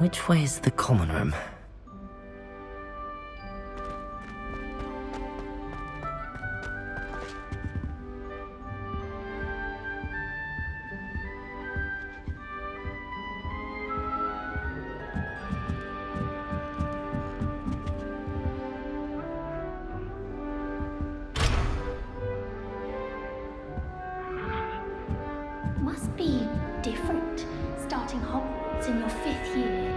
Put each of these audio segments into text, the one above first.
Which way is the common room? Must be different, starting Hogwarts in your 5th year.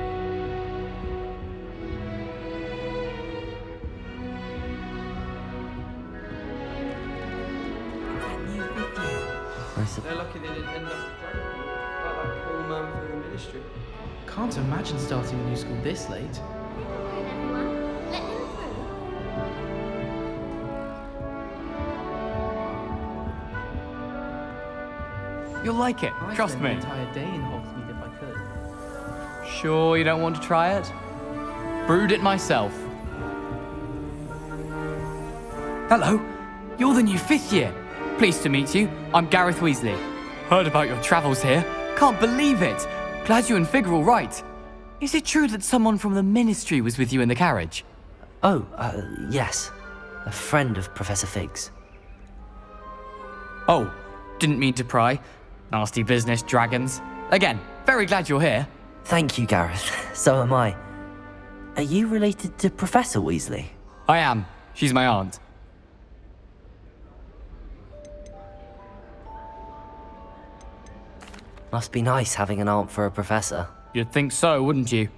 They're lucky they didn't end up like that poor man from the ministry. Can't imagine starting a new school this late. Alright, everyone, let them through. You'll like it, I'd trust spend me. an entire day in Hogsmeade if I could. Sure you don't want to try it? Brewed it myself. Hello, you're the new 5th year. Pleased to meet you. I'm Gareth Weasley. Heard about your travels here. Can't believe it. Glad you and Fig are all right. Is it true that someone from the ministry was with you in the carriage? Oh, yes. A friend of Professor Fig's. Oh, didn't mean to pry. Nasty business, dragons. Again, very glad you're here. Thank you, Gareth. So am I. Are you related to Professor Weasley? I am. She's my aunt. Must be nice having an aunt for a professor. You'd think so, wouldn't you?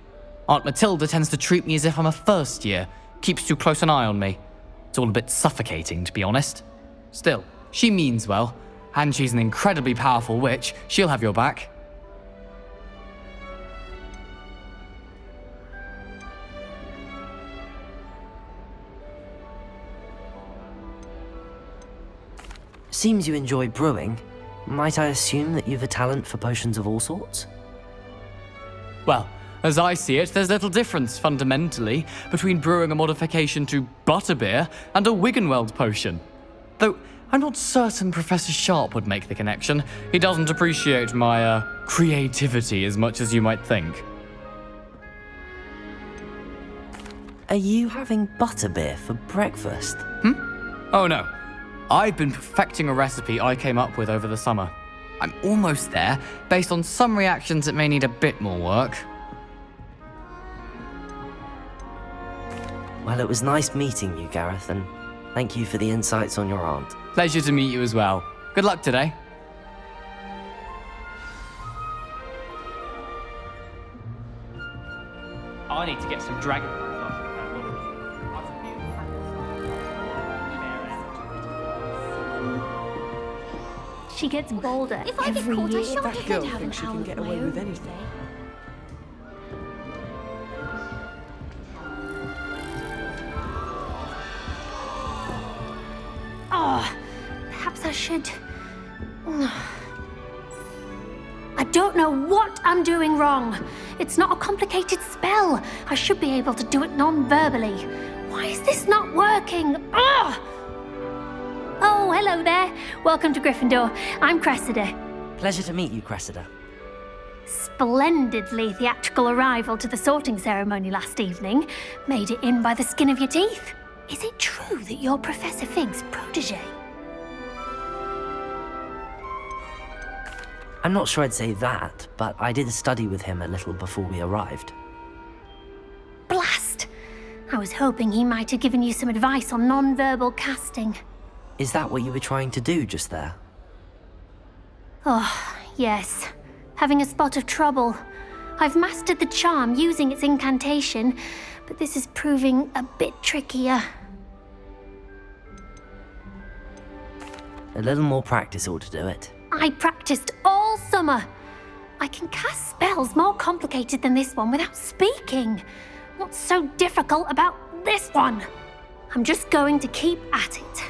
Aunt Matilda tends to treat me as if I'm a first year. Keeps too close an eye on me. It's all a bit suffocating, to be honest. Still, she means well. And she's an incredibly powerful witch. She'll have your back. Seems you enjoy brewing. Might I assume that you've a talent for potions of all sorts? Well, as I see it, there's little difference, fundamentally, between brewing a modification to butterbeer and a Wiggenweld potion. Though, I'm not certain Professor Sharp would make the connection. He doesn't appreciate my, creativity as much as you might think. Are you having butterbeer for breakfast? Oh no. I've been perfecting a recipe I came up with over the summer. I'm almost there, based on some reactions that may need a bit more work. Well, it was nice meeting you, Gareth, and thank you for the insights on your aunt. Pleasure to meet you as well. Good luck today. I need to get some dragon. She gets bolder If I get every caught, I year. shan't That get girl to have thinks an she hour can of get my away own with anything. today. Oh, perhaps I should. I don't know what I'm doing wrong. It's not a complicated spell. I should be able to do it non-verbally. Why is this not working? Ugh! Oh, hello there. Welcome to Gryffindor. I'm Cressida. Pleasure to meet you, Cressida. Splendidly theatrical arrival to the sorting ceremony last evening. Made it in by the skin of your teeth. Is it true that you're Professor Fig's protege? I'm not sure I'd say that, but I did study with him a little before we arrived. Blast! I was hoping he might have given you some advice on non-verbal casting. Is that what you were trying to do just there? Oh, yes. Having a spot of trouble. I've mastered the charm using its incantation, but this is proving a bit trickier. A little more practice ought to do it. I practiced all summer. I can cast spells more complicated than this one without speaking. What's so difficult about this one? I'm just going to keep at it.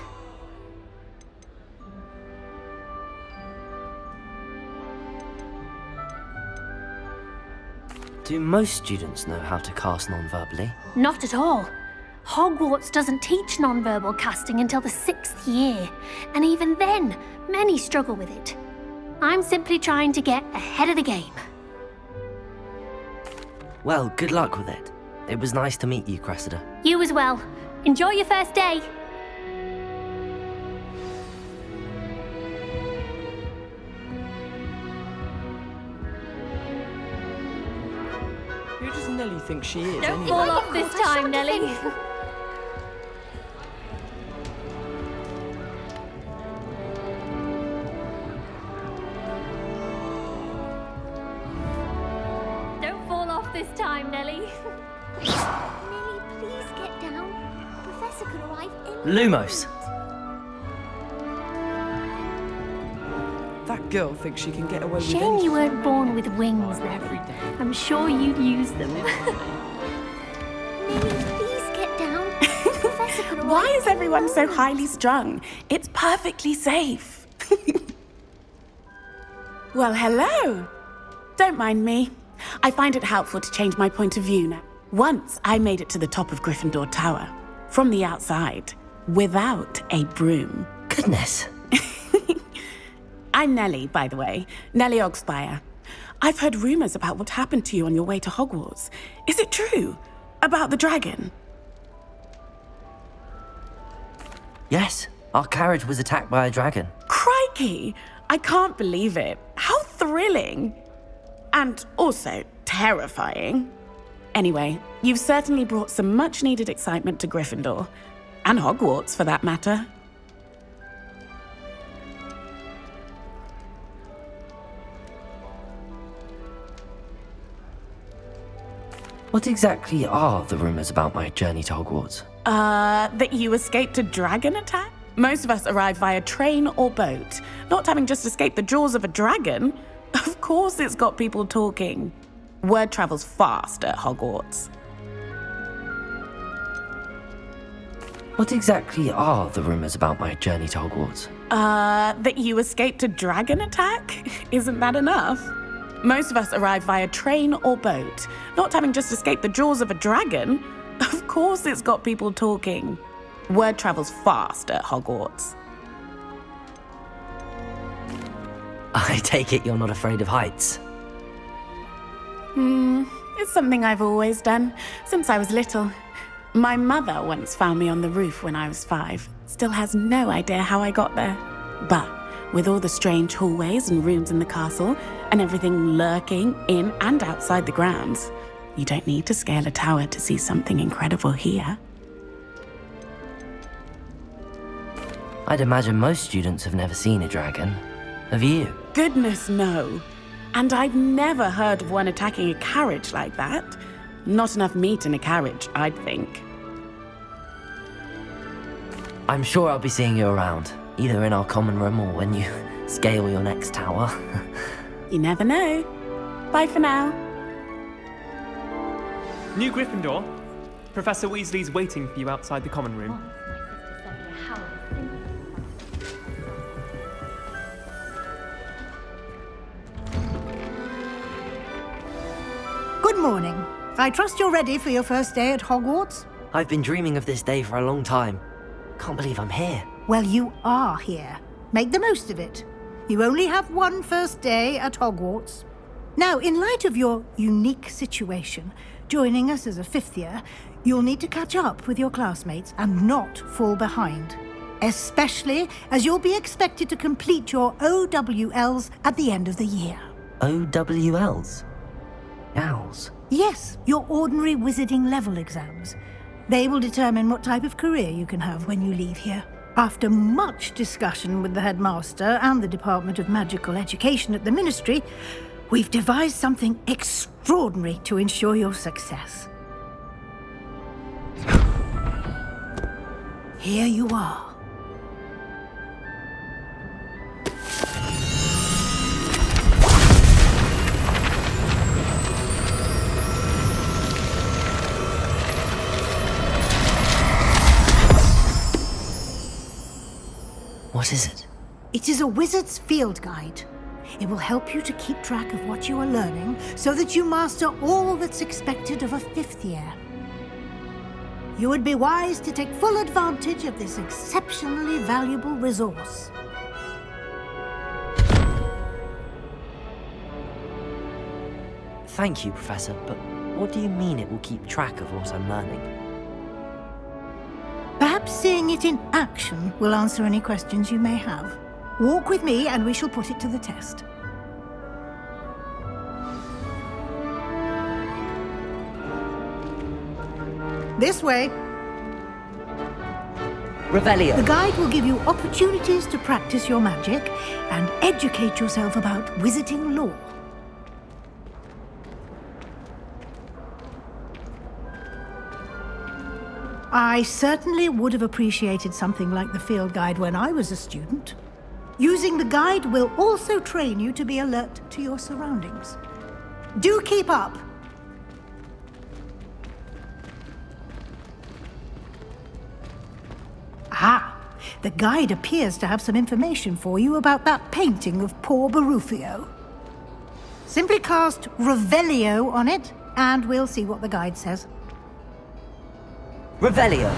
Do most students know how to cast non-verbally? Not at all. Hogwarts doesn't teach non-verbal casting until the 6th year, and even then, many struggle with it. I'm simply trying to get ahead of the game. Well, good luck with it. It was nice to meet you, Cressida. You as well. Enjoy your first day. Who does Nelly think she is? Don't anyway? fall off this time, Nelly. Don't fall off this time, Nelly. Nelly, please get down. Professor could arrive any Lumos! That girl thinks she can get away with Shame anything. you weren't born with wings, Nelly. I'm sure you'd use them. Nelly, please get down. Professor could arrive. Why is everyone so highly strung? It's perfectly safe. Well, hello. Don't mind me. I find it helpful to change my point of view now. Once I made it to the top of Gryffindor Tower, from the outside, without a broom. Goodness. I'm Nellie, by the way. Nellie Ogspire. I've heard rumors about what happened to you on your way to Hogwarts. Is it true? About the dragon? Yes, our carriage was attacked by a dragon. Crikey! I can't believe it. How thrilling! And also terrifying. Anyway, you've certainly brought some much-needed excitement to Gryffindor. And Hogwarts, for that matter. What exactly are the rumors about my journey to Hogwarts? That you escaped a dragon attack? Most of us arrive via train or boat. Not having just escaped the jaws of a dragon. Of course it's got people talking. Word travels fast at Hogwarts. What exactly are the rumors about my journey to Hogwarts? That you escaped a dragon attack? Isn't that enough? Most of us arrive via train or boat. Not having just escaped the jaws of a dragon. Of course it's got people talking. Word travels fast at Hogwarts. I take it you're not afraid of heights. It's something I've always done, since I was little. My mother once found me on the roof when I was 5. Still has no idea how I got there. But with all the strange hallways and rooms in the castle, and everything lurking in and outside the grounds, you don't need to scale a tower to see something incredible here. I'd imagine most students have never seen a dragon. Have you? Goodness, no. And I've never heard of one attacking a carriage like that. Not enough meat in a carriage, I'd think. I'm sure I'll be seeing you around, either in our common room or when you scale your next tower. You never know. Bye for now. New Gryffindor, Professor Weasley's waiting for you outside the common room. Good morning. I trust you're ready for your first day at Hogwarts? I've been dreaming of this day for a long time. Can't believe I'm here. Well, you are here. Make the most of it. You only have one first day at Hogwarts. Now, in light of your unique situation, joining us as a 5th year, you'll need to catch up with your classmates and not fall behind. Especially as you'll be expected to complete your OWLs at the end of the year. OWLs? Owls? Yes, your ordinary wizarding level exams. They will determine what type of career you can have when you leave here. After much discussion with the headmaster and the Department of Magical Education at the Ministry, we've devised something extraordinary to ensure your success. Here you are. What is it? It is a wizard's field guide. It will help you to keep track of what you are learning so that you master all that's expected of a 5th year. You would be wise to take full advantage of this exceptionally valuable resource. Thank you, Professor, but What do you mean it will keep track of what I'm learning? Perhaps seeing it in action will answer any questions you may have. Walk with me and we shall put it to the test. This way. Revelio! The guide will give you opportunities to practice your magic and educate yourself about wizarding lore. I certainly would have appreciated something like the field guide when I was a student. Using the guide will also train you to be alert to your surroundings. Do keep up! Ah, the guide appears to have some information for you about that painting of poor Barufio. Simply cast Revelio on it, and we'll see what the guide says. Revelio!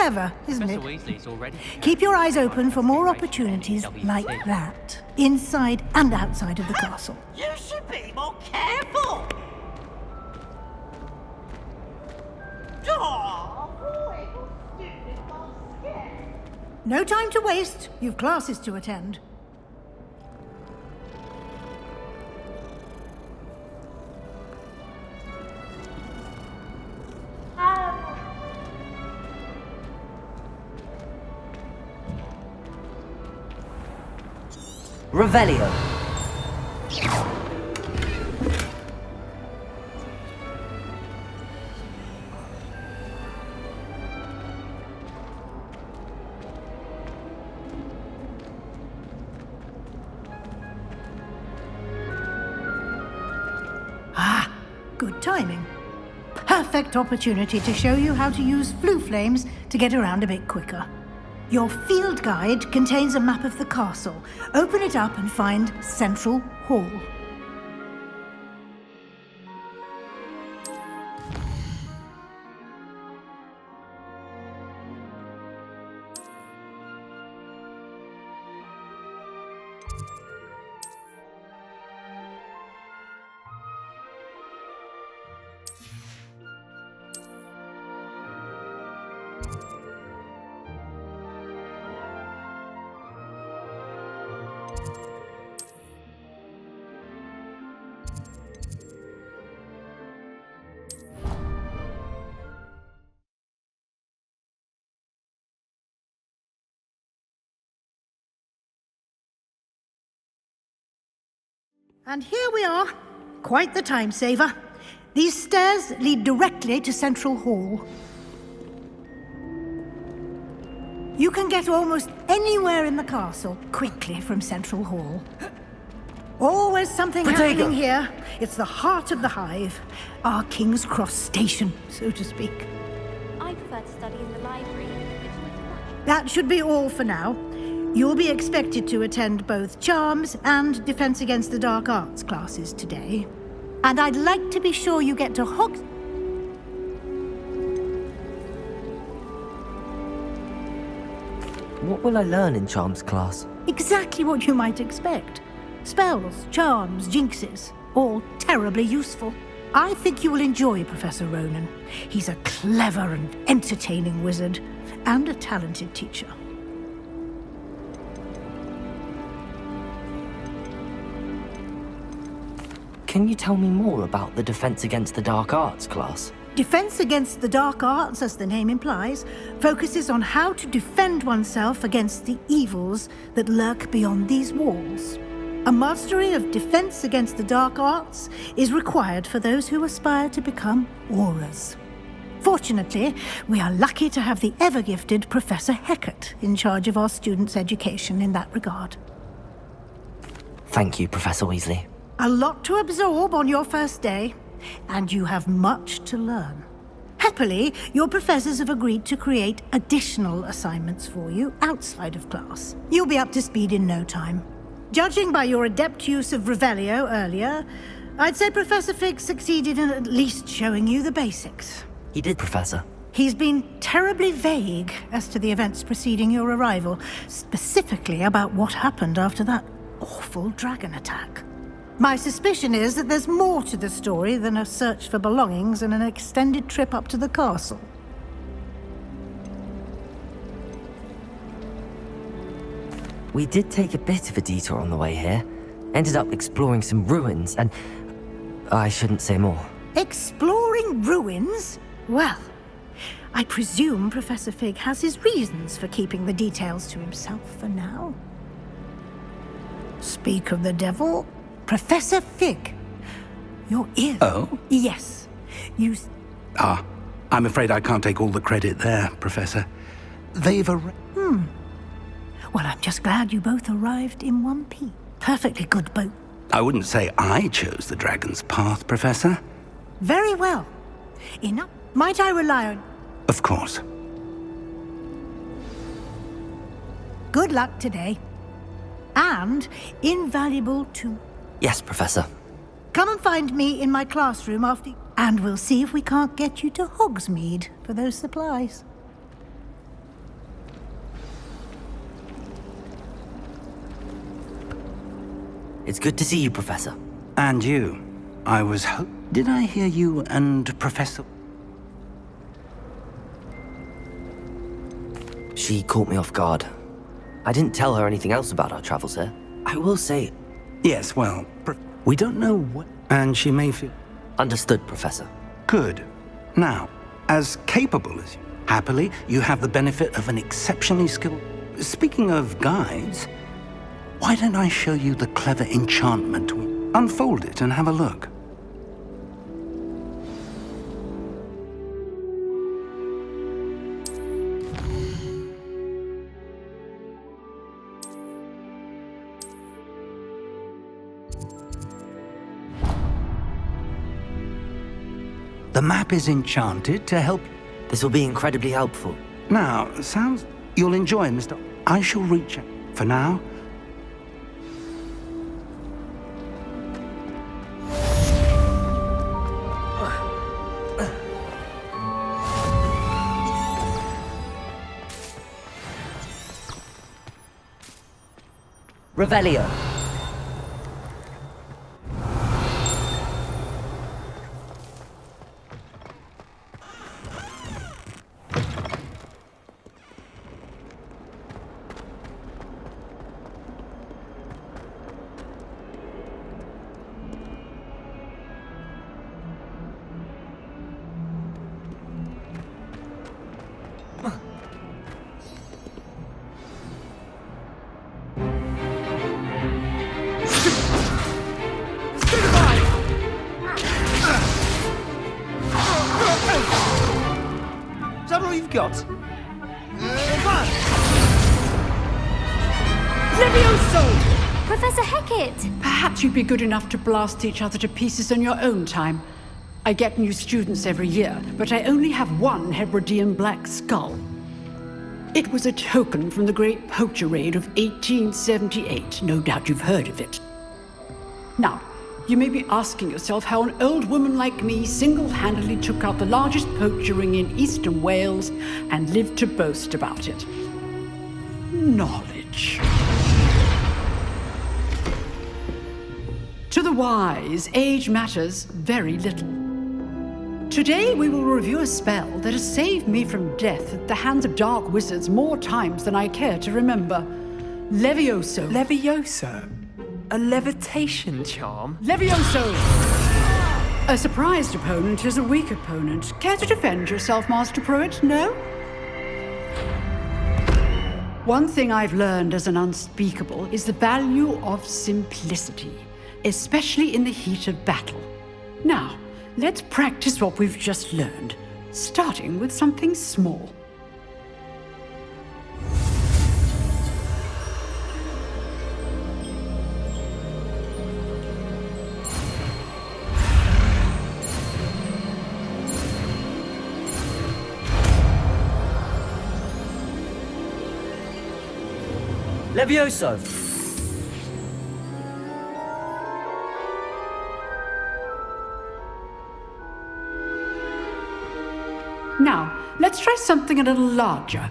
Clever, isn't it? Professor Weasley's already. Keep your eyes open for more opportunities like that, inside and outside of the castle. You should be more careful! No time to waste. You've classes to attend. Revelio! Ah, good timing. Perfect opportunity to show you how to use flue flames to get around a bit quicker. Your field guide contains a map of the castle. Open it up and find Central Hall. And here we are. Quite the time saver. These stairs lead directly to Central Hall. You can get almost anywhere in the castle quickly from Central Hall. Always something happening here. It's the heart of the Hive. Our King's Cross station, so to speak. I prefer to study in the library. That should be all for now. You'll be expected to attend both Charms and Defense Against the Dark Arts classes today. And I'd like to be sure you get to Hogwarts. What will I learn in Charms class? Exactly what you might expect. Spells, charms, jinxes, all terribly useful. I think you will enjoy Professor Ronan. He's a clever and entertaining wizard, and a talented teacher. Can you tell me more about the Defense Against the Dark Arts class? Defense Against the Dark Arts, as the name implies, focuses on how to defend oneself against the evils that lurk beyond these walls. A mastery of Defense Against the Dark Arts is required for those who aspire to become Aurors. Fortunately, we are lucky to have the ever-gifted Professor Hecat in charge of our students' education in that regard. Thank you, Professor Weasley. A lot to absorb on your first day, and you have much to learn. Happily, your professors have agreed to create additional assignments for you outside of class. You'll be up to speed in no time. Judging by your adept use of Revelio earlier, I'd say Professor Fig succeeded in at least showing you the basics. He did, Professor. He's been terribly vague as to the events preceding your arrival, specifically about what happened after that awful dragon attack. My suspicion is that there's more to the story than a search for belongings and an extended trip up to the castle. We did take a bit of a detour on the way here. Ended up exploring some ruins and... I shouldn't say more. Exploring ruins? Well, I presume Professor Fig has his reasons for keeping the details to himself for now. Speak of the devil, Professor Fig. Your ears. Oh? Yes. You... I'm afraid I can't take all the credit there, Professor. They've Well, I'm just glad you both arrived in one piece. Perfectly good boat. I wouldn't say I chose the dragon's path, Professor. Very well. Enough. Might I rely on... Of course. Good luck today. And invaluable too. Yes, Professor. Come and find me in my classroom after... And we'll see if we can't get you to Hogsmeade for those supplies. It's good to see you, Professor. And you. I was Did I hear you and Professor... She caught me off guard. I didn't tell her anything else about our travels here. I will say... Yes, well, we don't know what... And she may feel... Understood, Professor. Good. Now, as capable as you... Happily, you have the benefit of an exceptionally skilled... Speaking of guides, why don't I show you the clever enchantment? Unfold it and have a look. The map is enchanted to help... This will be incredibly helpful. Now, sounds... You'll enjoy, Mr... I shall reach out. For now... Revelio. Is that all you've got? Levioso! Professor Hecat! Perhaps you'd be good enough to blast each other to pieces on your own time. I get new students every year, but I only have one Hebridean black skull. It was a token from the Great Poacher Raid of 1878. No doubt you've heard of it. Now, You may be asking yourself how an old woman like me single-handedly took out the largest poacher ring in eastern Wales and lived to boast about it. Knowledge. To the wise, age matters very little. Today we will review a spell that has saved me from death at the hands of dark wizards more times than I care to remember. Levioso. Levioso? A levitation charm? Levioso! A surprised opponent is a weak opponent. Care to defend yourself, Master Pruitt? No? One thing I've learned as an unspeakable is the value of simplicity, especially in the heat of battle. Now, let's practice what we've just learned, starting with something small. Levioso! Now, let's try something a little larger.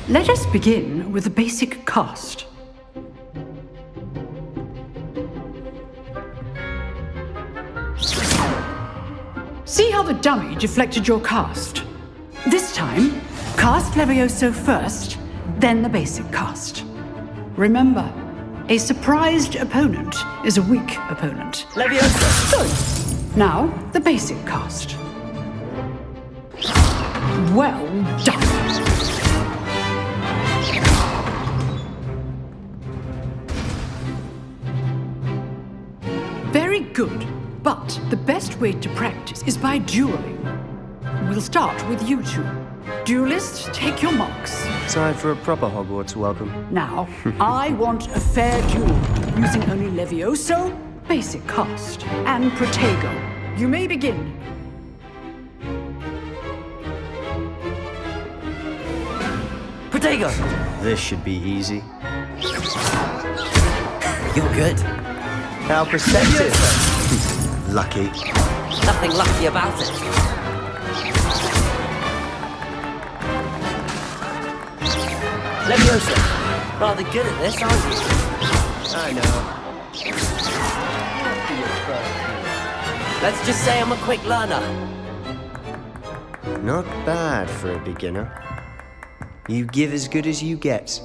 Let us begin with the basic cast. See how the dummy deflected your cast? This time, cast Levioso first, then the basic cast. Remember, a surprised opponent is a weak opponent. Levioso! Good. Now, the basic cast. Well done. Very good, but the best way to practice is by dueling. We'll start with you two. Duelists, take your marks. Time for a proper Hogwarts welcome. Now, I want a fair duel, using only Levioso, basic cast, and Protego. You may begin. Protego! This should be easy. You're good. How perceptive. Lucky. Nothing lucky about it. Leviosa, rather good at this, aren't you? I know. Let's just say I'm a quick learner. Not bad for a beginner. You give as good as you get.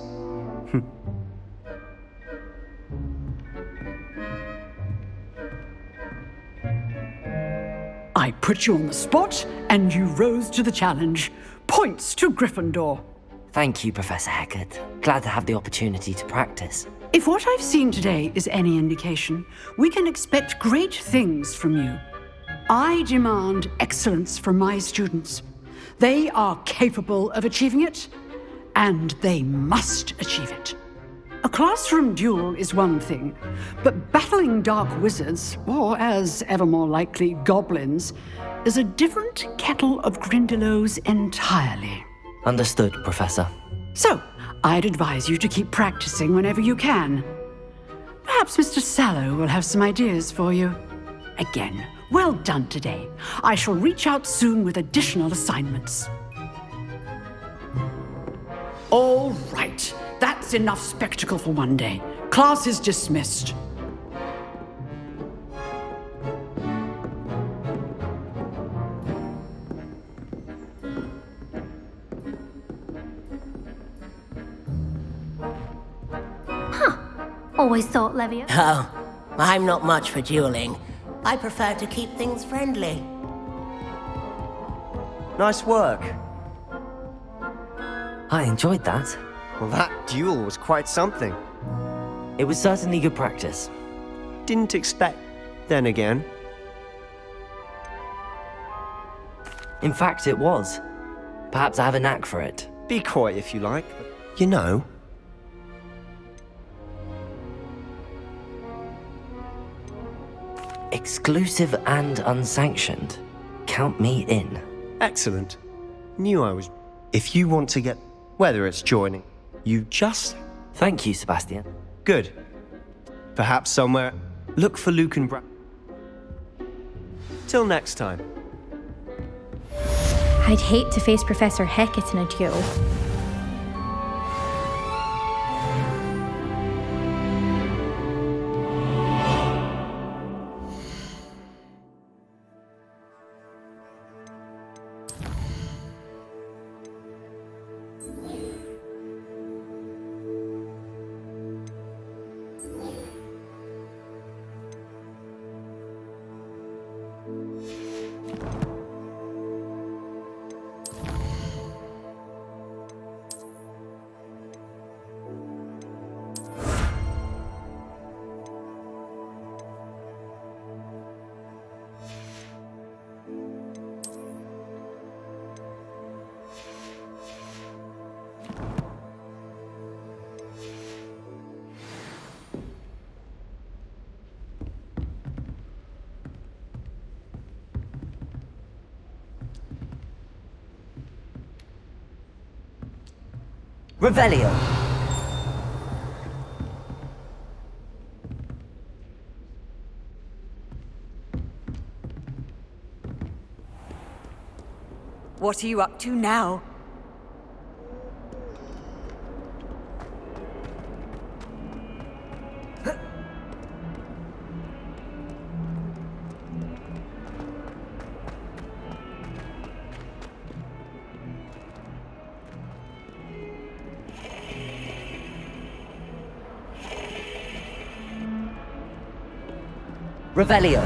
I put you on the spot, and you rose to the challenge. Points to Gryffindor. Thank you, Professor Heckard. Glad to have the opportunity to practice. If what I've seen today is any indication, we can expect great things from you. I demand excellence from my students. They are capable of achieving it, and they must achieve it. A classroom duel is one thing, but battling dark wizards, or as ever more likely, goblins, is a different kettle of Grindylows entirely. Understood, Professor. So, I'd advise you to keep practicing whenever you can. Perhaps Mr. Sallow will have some ideas for you. Again, well done today. I shall reach out soon with additional assignments. All right. That's enough spectacle for one day. Class is dismissed. Always thought Levio. Oh, I'm not much for dueling. I prefer to keep things friendly. Nice work. I enjoyed that. Well, that duel was quite something. It was certainly good practice. Didn't expect, then again. In fact, it was. Perhaps I have a knack for it. Be coy if you like. You know, Exclusive and unsanctioned. Count me in. Excellent. Knew I was... If you want to get... Whether it's joining, you just... Thank you, Sebastian. Good. Perhaps somewhere... Look for Luke and Brad. Till next time. I'd hate to face Professor Hecat in a duel. Revelio. What are you up to now? Revelio.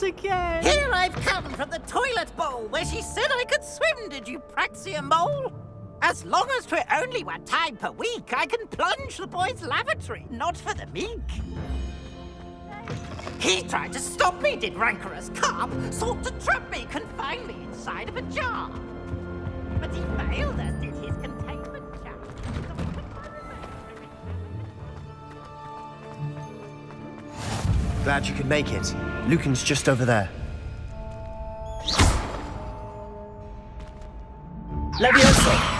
Again. Here I've come from the toilet bowl where she said I could swim, did you praxia mole? As long as 'twere only one time per week, I can plunge the boy's lavatory, not for the meek. He tried to stop me, did rancorous carp, sought to trap me, confine me inside of a jar. But he failed, as did his containment jar. Glad you could make it. Lucan's just over there. Leviosa!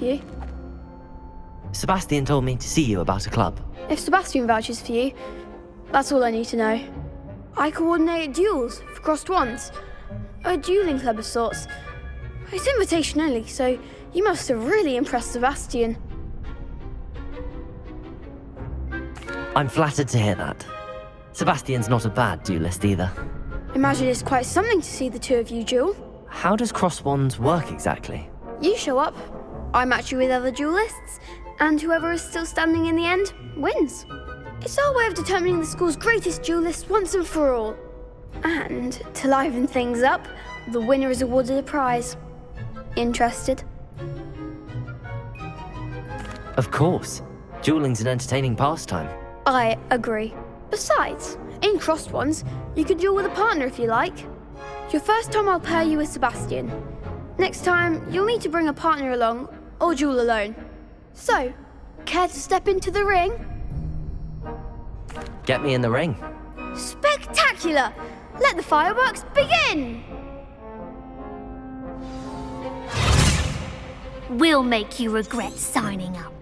You? Sebastian told me to see you about a club. If Sebastian vouches for you, that's all I need to know. I coordinate duels for crossed wands. A dueling club of sorts. It's invitation only, so you must have really impressed Sebastian. I'm flattered to hear that. Sebastian's not a bad duelist either. Imagine it's quite something to see the two of you duel. How does cross wands work exactly? You show up, I match you with other duelists, and whoever is still standing in the end wins. It's our way of determining the school's greatest duelist once and for all. And to liven things up, the winner is awarded a prize. Interested? Of course. Dueling's an entertaining pastime. I agree. Besides, in crossed ones, you can duel with a partner if you like. Your first time I'll pair you with Sebastian. Next time, you'll need to bring a partner along, or duel alone. So, care to step into the ring? Get me in the ring. Spectacular! Let the fireworks begin! We'll make you regret signing up.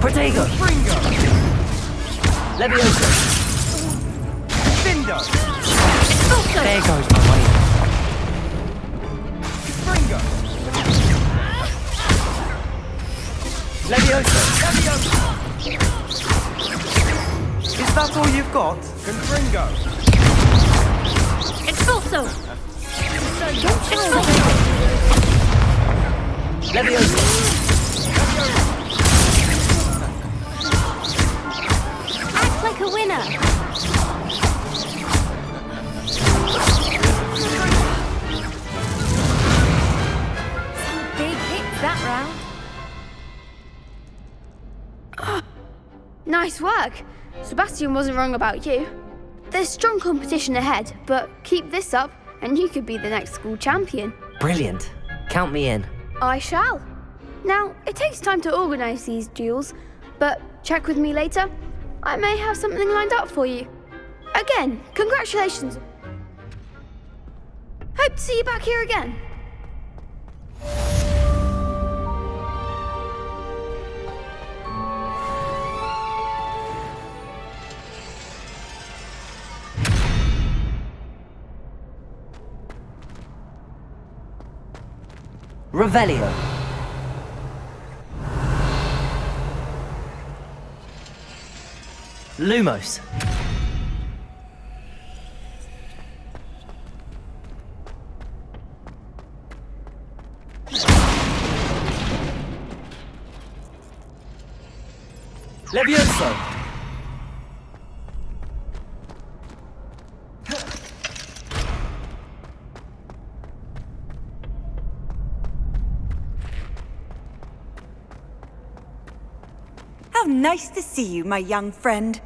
Protego! Fringo! Levioso! Findo! There goes my money. Fringo! Levioso! Is that all you've got? Confringo! Expulso! Levioso! Act like a winner! Some big hits that round. Nice work. Sebastian wasn't wrong about you. There's strong competition ahead, but keep this up and you could be the next school champion. Brilliant. Count me in. I shall. Now, it takes time to organise these duels, but check with me later. I may have something lined up for you. Again, congratulations. Hope to see you back here again. Revelio. Lumos. Levioso. How nice to see you, my young friend.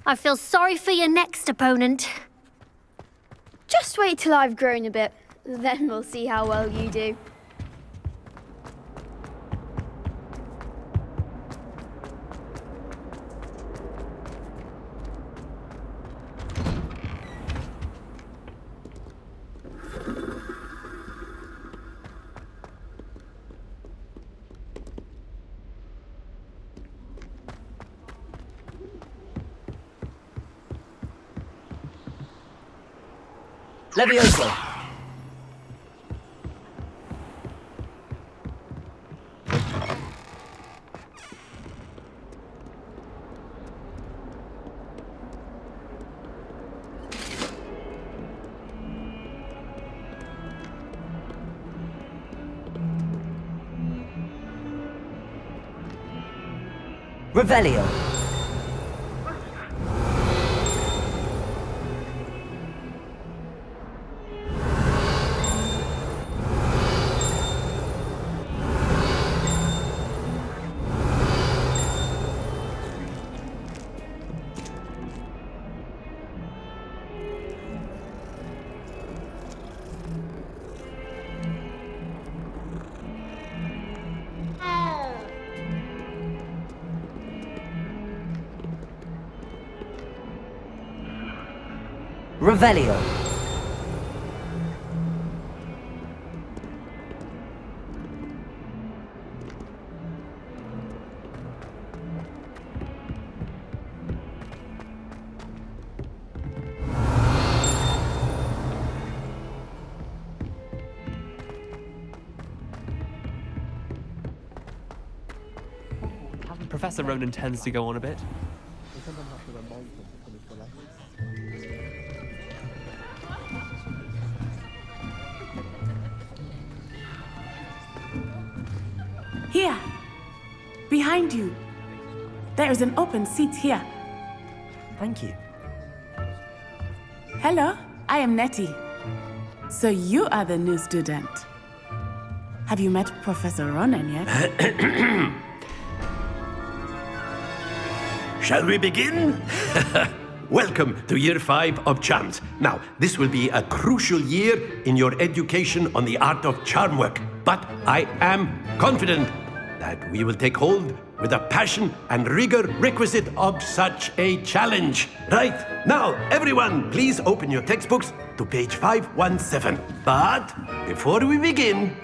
I feel sorry for your next opponent. Just wait till I've grown a bit, then we'll see how well you do. Levioso. Revelio. Revelio. Professor Ronan tends to go on a bit. Here, behind you. There is an open seat here. Thank you. Hello, I am Nettie. So you are the new student. Have you met Professor Ronan yet? Shall we begin? Welcome to Year 5 of Charms. Now, this will be a crucial year in your education on the art of charm work. But I am confident that we will take hold with the passion and rigor requisite of such a challenge. Right, now, everyone, please open your textbooks to page 517. But before we begin,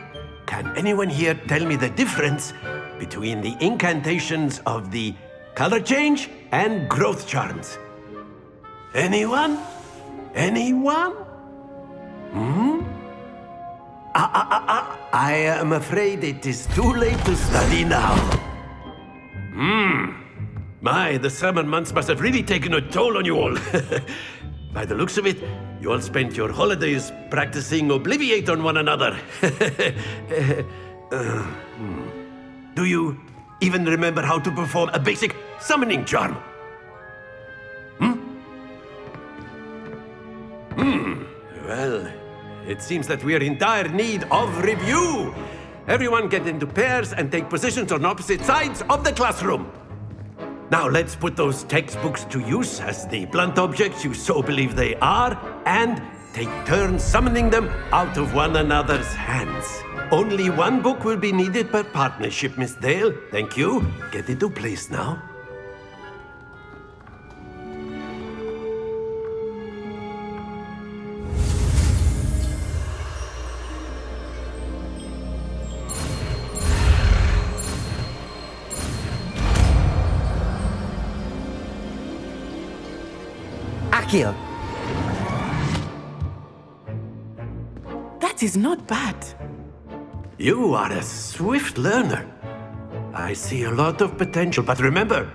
can anyone here tell me the difference between the incantations of the color change and growth charms? Anyone? Anyone? I am afraid it is too late to study now. My, the summer months must have really taken a toll on you all. By the looks of it, you all spent your holidays practicing Obliviate on one another. Do you even remember how to perform a basic summoning charm? Well, it seems that we are in dire need of review. Everyone get into pairs and take positions on opposite sides of the classroom. Now let's put those textbooks to use as the blunt objects you so believe they are, and take turns summoning them out of one another's hands. Only one book will be needed per partnership, Miss Dale. Thank you. Get into place now. Accio. That is not bad. You are a swift learner. I see a lot of potential, but remember,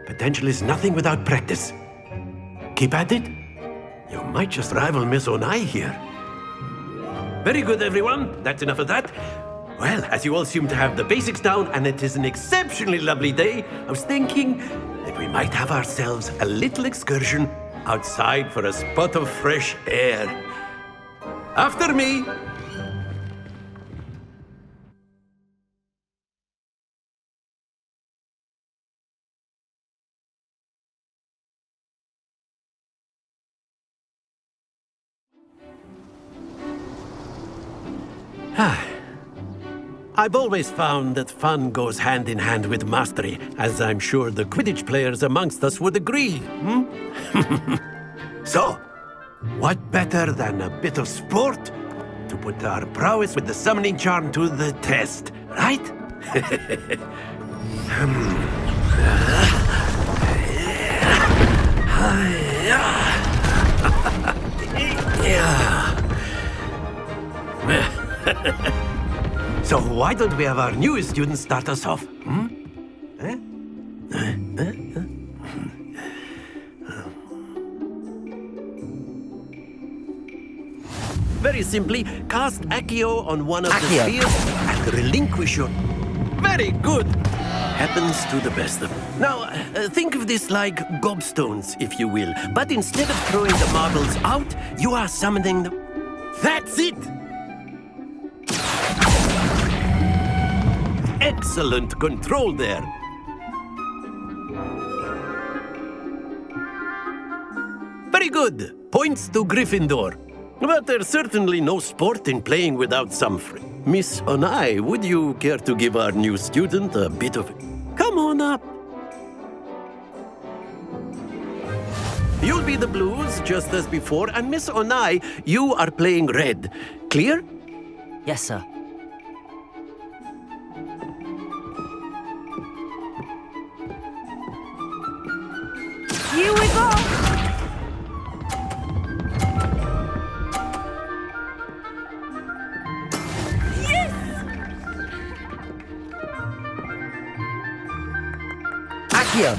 potential is nothing without practice. Keep at it. You might just rival Miss Onai here. Very good, everyone. That's enough of that. Well, as you all seem to have the basics down, and it is an exceptionally lovely day, I was thinking that we might have ourselves a little excursion outside for a spot of fresh air. After me. I've always found that fun goes hand in hand with mastery, as I'm sure the Quidditch players amongst us would agree. So, what better than a bit of sport to put our prowess with the summoning charm to the test, right? So why don't we have our newest student start us off? Very simply, cast Accio on one of the spheres and relinquish your... Very good! Happens to the best of them. Now, think of this like gobstones, if you will. But instead of throwing the marbles out, you are summoning them. That's it! Excellent control there. Very good. Points to Gryffindor. But there's certainly no sport in playing without some friend. Miss Onai, would you care to give our new student a bit of... Come on up. You'll be the blues, just as before, and Miss Onai, you are playing red. Clear? Yes, sir. Here we go! Yes! Accio.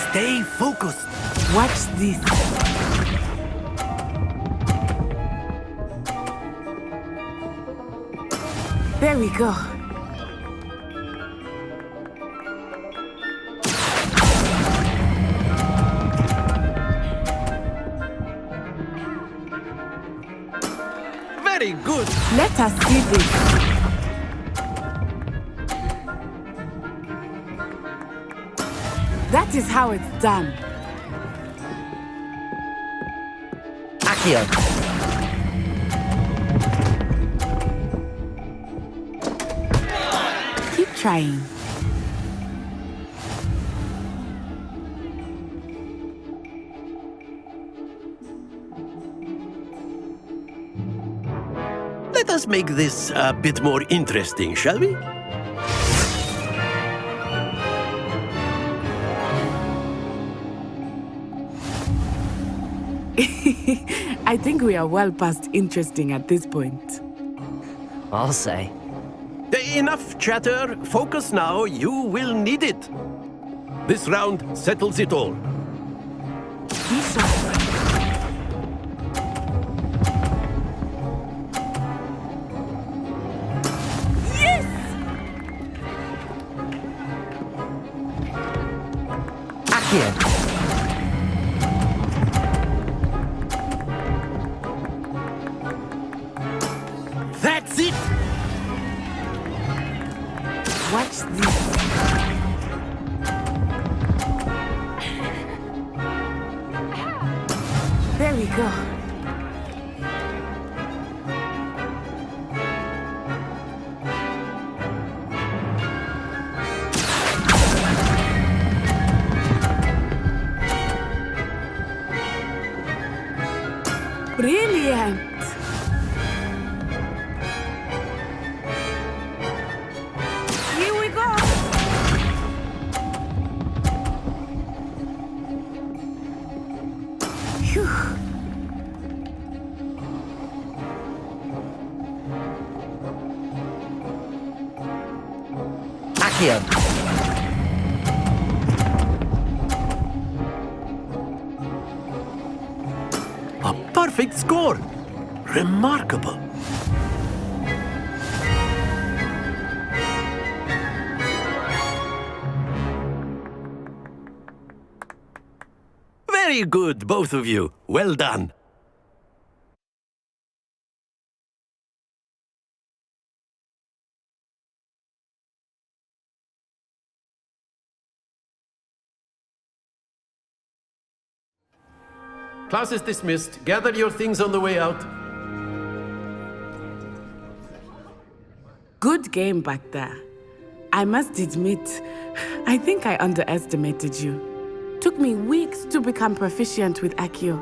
Stay focused. Watch this. There we go. Very good. Let us see this. That is how it's done. Accio. Keep trying. Let us make this a bit more interesting, shall we? I think we are well past interesting at this point. I'll say. Enough chatter. Focus now. You will need it. This round settles it all. Yes! Accio. That's it! Watch this. There we go. Brilliant. Here we go. Phew. Accio. A perfect score. Remarkable. Very good, both of you. Well done. Class is dismissed. Gather your things on the way out. Good game back there. I must admit, I think I underestimated you. Took me weeks to become proficient with Accio.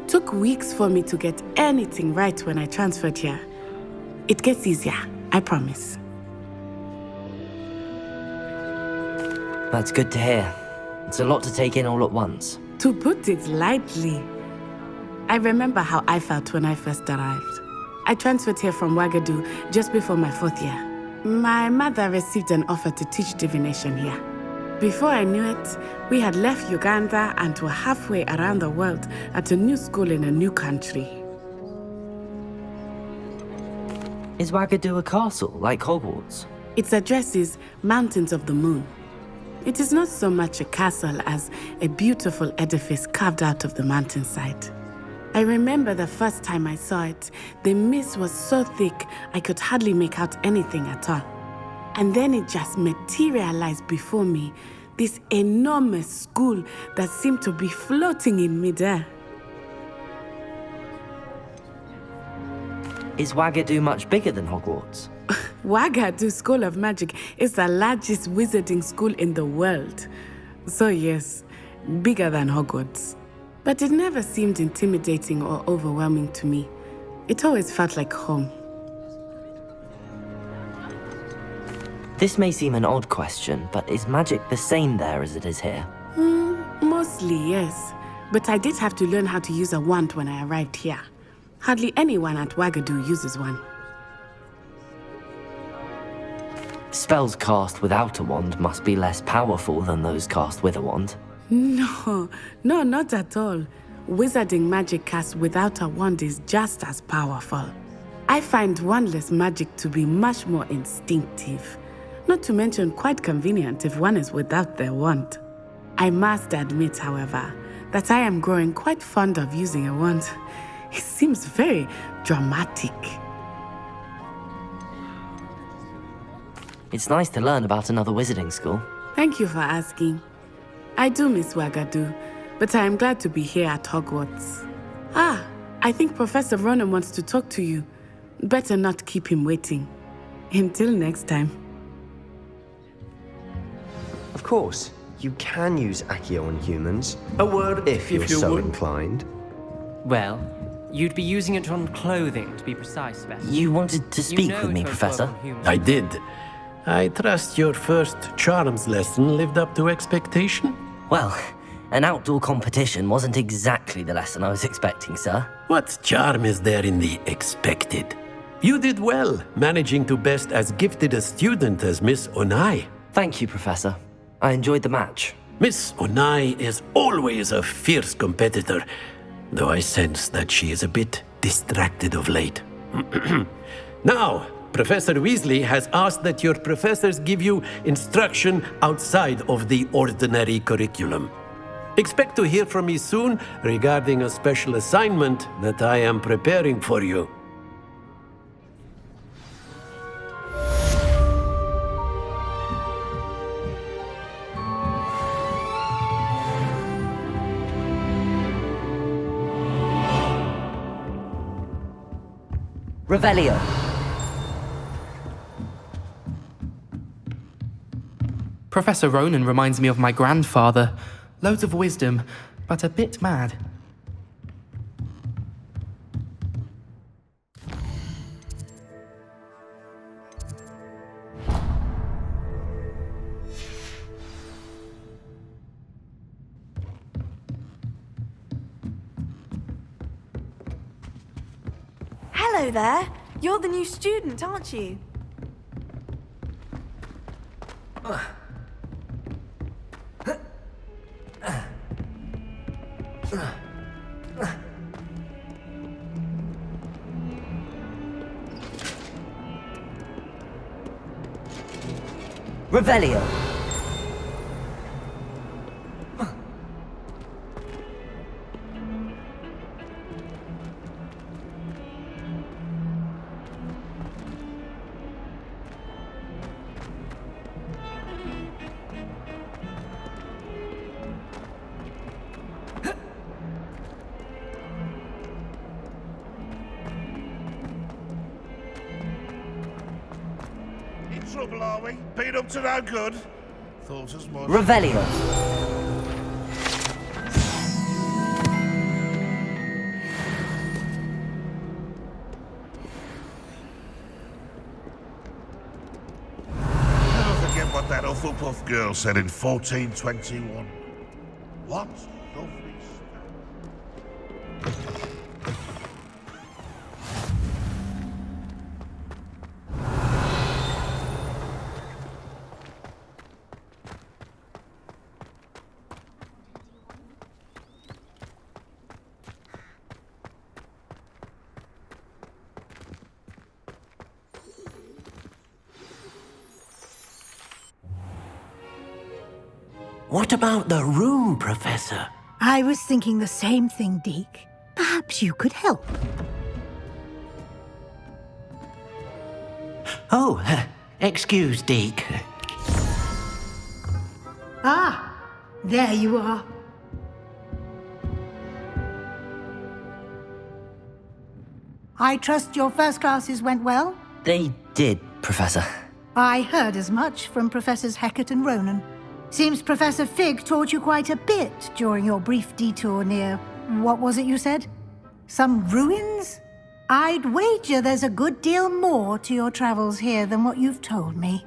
Took weeks for me to get anything right when I transferred here. It gets easier, I promise. That's good to hear. It's a lot to take in all at once. To put it lightly, I remember how I felt when I first arrived. I transferred here from Ouagadougou just before my 4th year. My mother received an offer to teach divination here. Before I knew it, we had left Uganda and were halfway around the world at a new school in a new country. Is Ouagadougou a castle, like Hogwarts? Its address is Mountains of the Moon. It is not so much a castle as a beautiful edifice carved out of the mountainside. I remember the first time I saw it, the mist was so thick I could hardly make out anything at all. And then it just materialized before me, this enormous school that seemed to be floating in midair. Is Ouagadougou much bigger than Hogwarts? Ouagadougou School of Magic is the largest wizarding school in the world. So yes, bigger than Hogwarts. But it never seemed intimidating or overwhelming to me. It always felt like home. This may seem an odd question, but is magic the same there as it is here? Mostly, yes. But I did have to learn how to use a wand when I arrived here. Hardly anyone at Ouagadougou uses one. Spells cast without a wand must be less powerful than those cast with a wand. No, not at all. Wizarding magic cast without a wand is just as powerful. I find wandless magic to be much more instinctive. Not to mention quite convenient if one is without their wand. I must admit, however, that I am growing quite fond of using a wand. It seems very dramatic. It's nice to learn about another wizarding school. Thank you for asking. I do miss Wagadu, but I am glad to be here at Hogwarts. Ah, I think Professor Ronan wants to talk to you. Better not keep him waiting. Until next time. Of course, you can use Accio on humans. A word if you're you so would. inclined. Well, you'd be using it on clothing, to be precise, Beth. You wanted to speak with me, Professor? I did. I trust your first charms lesson lived up to expectation? Well, an outdoor competition wasn't exactly the lesson I was expecting, sir. What charm is there in the expected? You did well, managing to best as gifted a student as Miss Onai. Thank you, Professor. I enjoyed the match. Miss Onai is always a fierce competitor, though I sense that she is a bit distracted of late. Now, Professor Weasley has asked that your professors give you instruction outside of the ordinary curriculum. Expect to hear from me soon regarding a special assignment that I am preparing for you. Revelio. Professor Ronan reminds me of my grandfather. Loads of wisdom, but a bit mad. Hello there. You're the new student, aren't you? Revelio. Trouble, are we? Been up to no good? Thought as much. Revelio. Never forget what that Hufflepuff girl said in 1421. What lovely What about the room, Professor? I was thinking the same thing, Deke. Perhaps you could help. Oh, excuse, Deke. Ah, there you are. I trust your first classes went well? They did, Professor. I heard as much from Professors Hecat and Ronan. Seems Professor Fig taught you quite a bit during your brief detour near... what was it you said? Some ruins? I'd wager there's a good deal more to your travels here than what you've told me.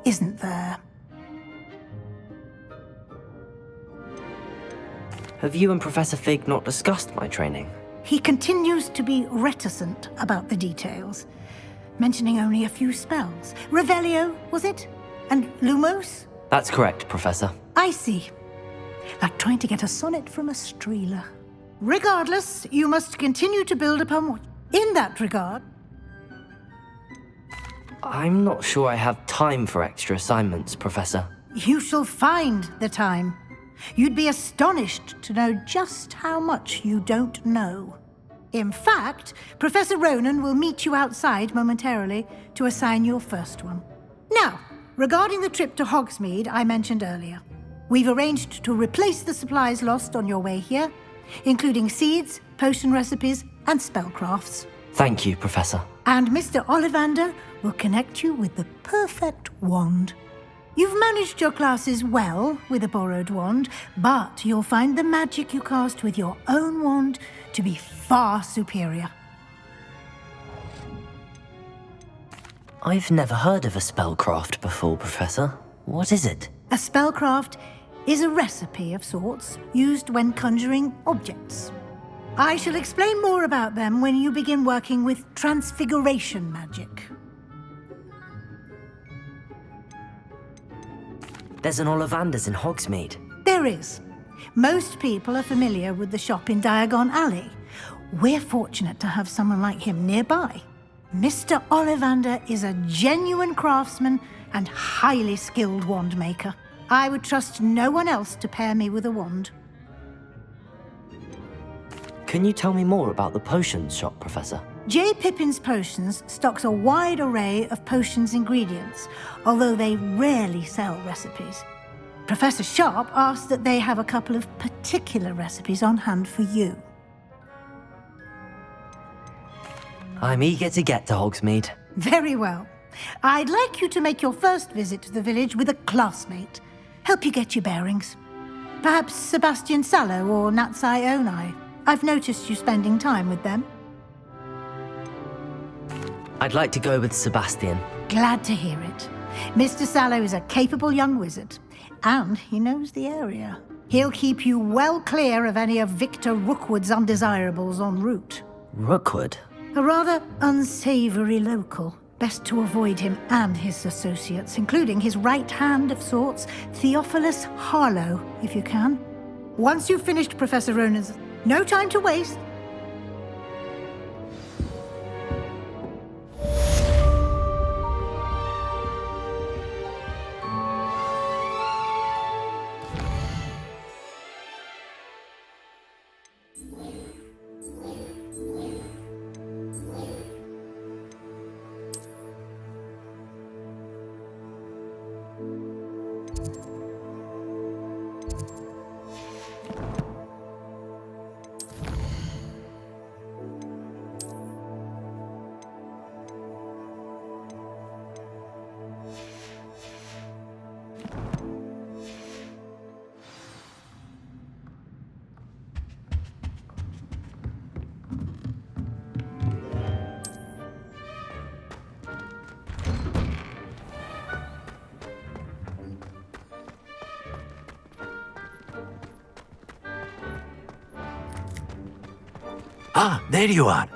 Isn't there? Have you and Professor Fig not discussed my training? He continues to be reticent about the details, mentioning only a few spells. Revelio, was it? And Lumos? That's correct, Professor. I see. Like trying to get a sonnet from a streeler. Regardless, you must continue to build upon what... In that regard... I'm not sure I have time for extra assignments, Professor. You shall find the time. You'd be astonished to know just how much you don't know. In fact, Professor Ronan will meet you outside momentarily to assign your first one. Now, regarding the trip to Hogsmeade I mentioned earlier, we've arranged to replace the supplies lost on your way here, including seeds, potion recipes, and spellcrafts. Thank you, Professor. And Mr. Ollivander will connect you with the perfect wand. You've managed your classes well with a borrowed wand, but you'll find the magic you cast with your own wand to be far superior. I've never heard of a spellcraft before, Professor. What is it? A spellcraft is a recipe of sorts used when conjuring objects. I shall explain more about them when you begin working with transfiguration magic. There's an Ollivander's in Hogsmeade. There is. Most people are familiar with the shop in Diagon Alley. We're fortunate to have someone like him nearby. Mr. Ollivander is a genuine craftsman and highly skilled wand maker. I would trust no one else to pair me with a wand. Can you tell me more about the potions shop, Professor? J. Pippin's Potions stocks a wide array of potions ingredients, although they rarely sell recipes. Professor Sharp asked that they have a couple of particular recipes on hand for you. I'm eager to get to Hogsmeade. Very well. I'd like you to make your first visit to the village with a classmate. Help you get your bearings. Perhaps Sebastian Sallow or Natsai Onai. I've noticed you spending time with them. I'd like to go with Sebastian. Glad to hear it. Mr. Sallow is a capable young wizard, and he knows the area. He'll keep you well clear of any of Victor Rookwood's undesirables en route. Rookwood? A rather unsavory local. Best to avoid him and his associates, including his right hand of sorts, Theophilus Harlow, if you can. Once you've finished Professor Ronan's... No time to waste. Ah, there you are.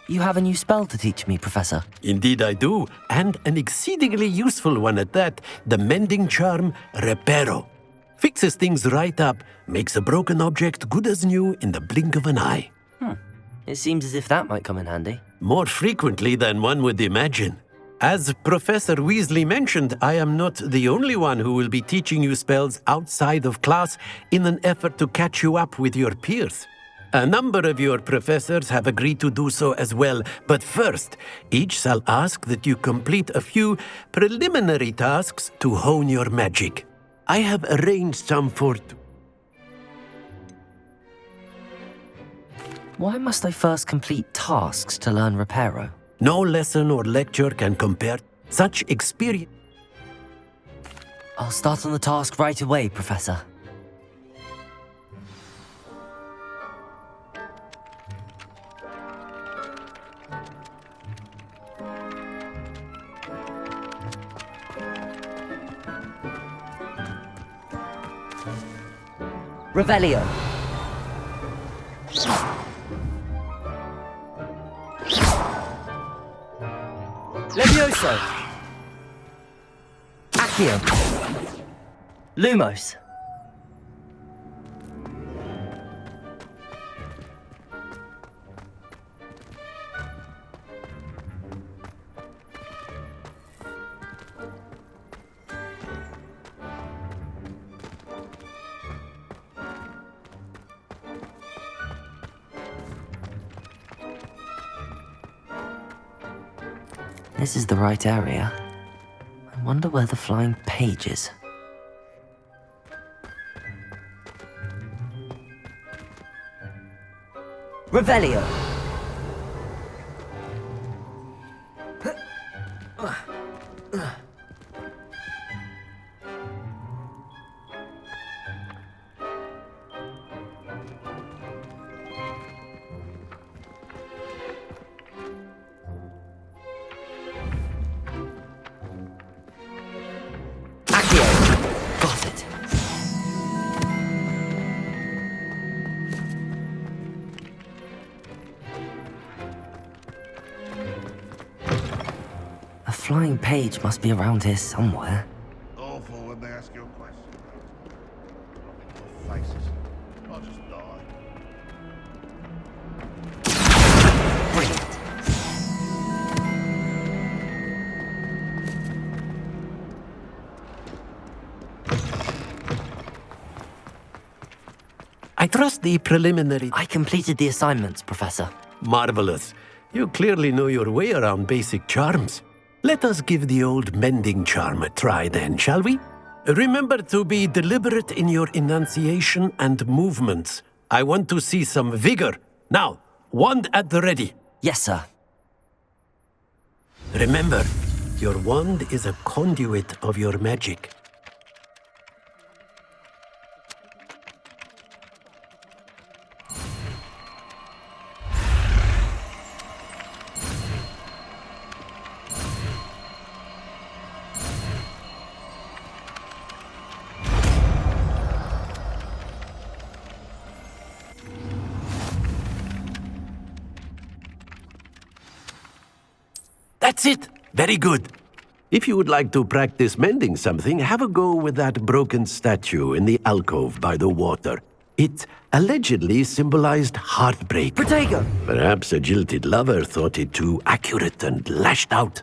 You have a new spell to teach me, Professor. Indeed I do, and an exceedingly useful one at that, the mending charm Reparo. Fixes things right up, makes a broken object good as new in the blink of an eye. It seems as if that might come in handy. More frequently than one would imagine. As Professor Weasley mentioned, I am not the only one who will be teaching you spells outside of class in an effort to catch you up with your peers. A number of your professors have agreed to do so as well, but first, each shall ask that you complete a few preliminary tasks to hone your magic. I have arranged some for... Why must I first complete tasks to learn Reparo? No lesson or lecture can compare such experience. I'll start on the task right away, Professor. Revelio. Levioso. Accio. Lumos. this is the right area. I wonder where the flying page is. Revelio! Got it. A flying page must be around here somewhere. Awful when they ask you a question. Your faces. I'll just die. Brilliant. I trust the preliminary... I completed the assignments, Professor. Marvelous. You clearly know your way around basic charms. Let us give the old mending charm a try then, shall we? Remember to be deliberate in your enunciation and movements. I want to see some vigor. Now, wand at the ready. Yes, sir. Remember, your wand is a conduit of your magic. That's it! Very good. If you would like to practice mending something, have a go with that broken statue in the alcove by the water. It allegedly symbolized heartbreak. Protego! Perhaps a jilted lover thought it too accurate and lashed out.